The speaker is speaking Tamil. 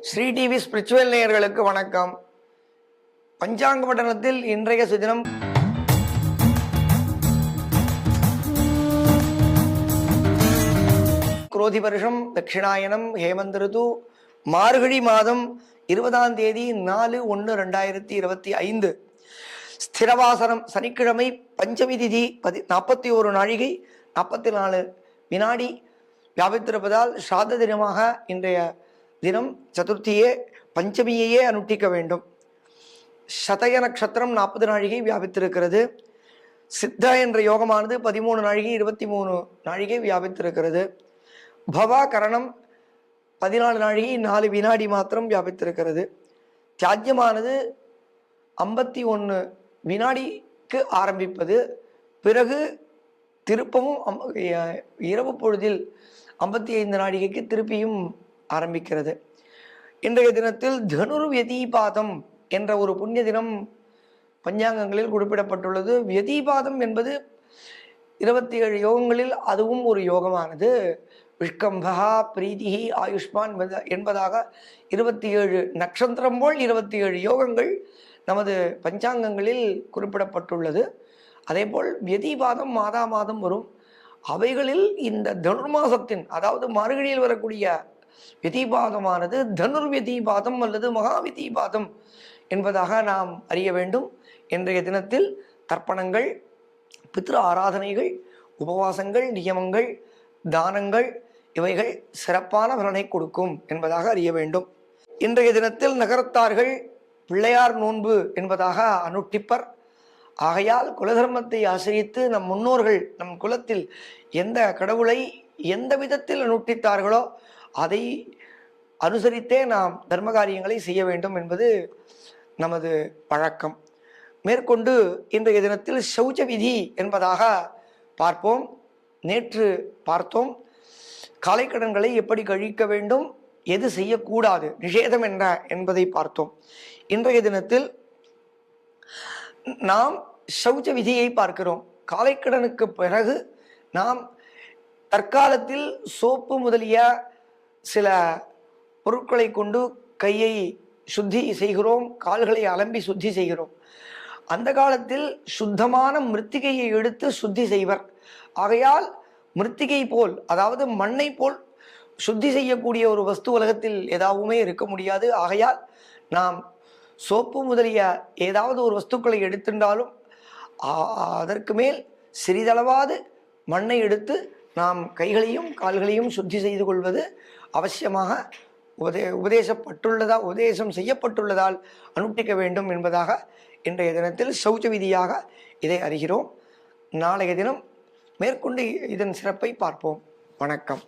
ஸ்ரீ டிவி ஸ்பிரிச்சுவல் நேயர்களுக்கு வணக்கம். பஞ்சாங்க பட்டணத்தில் இன்றைய சுதினம் குரோதி வருஷம் தட்சிணாயனம் ஹேமந்த் ருது மார்கழி மாதம் 20ஆம் தேதி 4/1/2025 ஸ்திரவாசனம் சனிக்கிழமை பஞ்சமி திதி 41 நாழிகை 44 வினாடி வியாபித்திருப்பதால் ஸ்ராத்த தினமாக இன்றைய தினம் சதுர்த்தியே பஞ்சமியையே அனுஷ்டிக்க வேண்டும். சதய நட்சத்திரம் 40 நாழிகை வியாபித்திருக்கிறது. சித்த என்ற யோகமானது 13 நாழிகை 23 நாழிகை வியாபித்திருக்கிறது. பவா கரணம் 14 நாழிகை 4 வினாடி மாத்திரம் வியாபித்திருக்கிறது. தியாஜ்யமானது 51 வினாடிக்கு ஆரம்பிப்பது. பிறகு திருப்பமும் இரவு பொழுதில் 55 நாழிகைக்கு திருப்பியும் ஆரம்பிக்கிறது. இன்றைய தினத்தில் தனுர் வியதீபாதம் என்ற ஒரு புண்ணிய தினம் பஞ்சாங்கங்களில் குறிப்பிடப்பட்டுள்ளது. வியதீபாதம் என்பது 27 யோகங்களில் அதுவும் ஒரு யோகமானது. விஷ்கம்பகா பிரீதிஹி ஆயுஷ்மான் என்பதாக 27 நட்சத்திரம் போல் 27 யோகங்கள் நமது பஞ்சாங்கங்களில் குறிப்பிடப்பட்டுள்ளது. அதேபோல் வியதீபாதம் மாதா மாதம் வரும். அவைகளில் இந்த தனுர்மாசத்தின் அதாவது மார்கழியில் வரக்கூடிய விதிபாதமானது தனுர் விதிபாதம் அல்லது மகா விதிபாதம் என்பதாக நாம் அறிய வேண்டும். இன்றைய தினத்தில் தர்ப்பணங்கள், பித்ரு ஆராதனைகள், உபவாசங்கள், நியமங்கள், தானங்கள் இவைகள் சிறப்பான பலனை கொடுக்கும் என்பதாக அறிய வேண்டும். இன்றைய தினத்தில் நகரத்தார்கள் பிள்ளையார் நோன்பு என்பதாக அனுஷ்டிப்பர். ஆகையால் குலதர்மத்தை ஆசிரித்து நம் முன்னோர்கள் நம் குலத்தில் எந்த கடவுளை எந்த விதத்தில் அனுஷ்டித்தார்களோ அதை அனுசரித்தே நாம் தர்ம காரியங்களை செய்ய வேண்டும் என்பது நமது பழக்கம். மேற்கொண்டு இன்றைய தினத்தில் சௌச்ச விதி என்பதாக பார்ப்போம். நேற்று பார்த்தோம் காலை கடன்களை எப்படி கழிக்க வேண்டும், எது செய்யக்கூடாது, நிஷேதம் என்ன என்பதை பார்த்தோம். இன்றைய தினத்தில் நாம் சௌச்ச விதியை பார்க்கிறோம். காலை கடனுக்கு பிறகு நாம் தற்காலத்தில் சோப்பு முதலிய சில பொருட்களை கொண்டு கையை சுத்தி செய்கிறோம், கால்களை அலம்பி சுத்தி செய்கிறோம். அந்த காலத்தில் சுத்தமான மிருத்திகையை எடுத்து சுத்தி செய்வர். ஆகையால் மிருத்திகை போல் அதாவது மண்ணை போல் சுத்தி செய்யக்கூடிய ஒரு வஸ்து உலகத்தில் ஏதாவுமே இருக்க முடியாது. ஆகையால் நாம் சோப்பு முதலிய ஏதாவது ஒரு வஸ்துக்களை எடுத்துட்டாலும் அதற்கு மேல் சிறிதளவாது மண்ணை எடுத்து நாம் கைகளையும் கால்களையும் சுத்தி செய்து கொள்வது அவசியமாக உபதேசம் செய்யப்பட்டுள்ளதால் அனுஷ்டிக்க வேண்டும் என்பதாக இன்றைய தினத்தில் சௌச்ச விதியாக இதை அறிகிறோம். நாளைய தினம் மேற்கொண்டு இதன் சிறப்பை பார்ப்போம். வணக்கம்.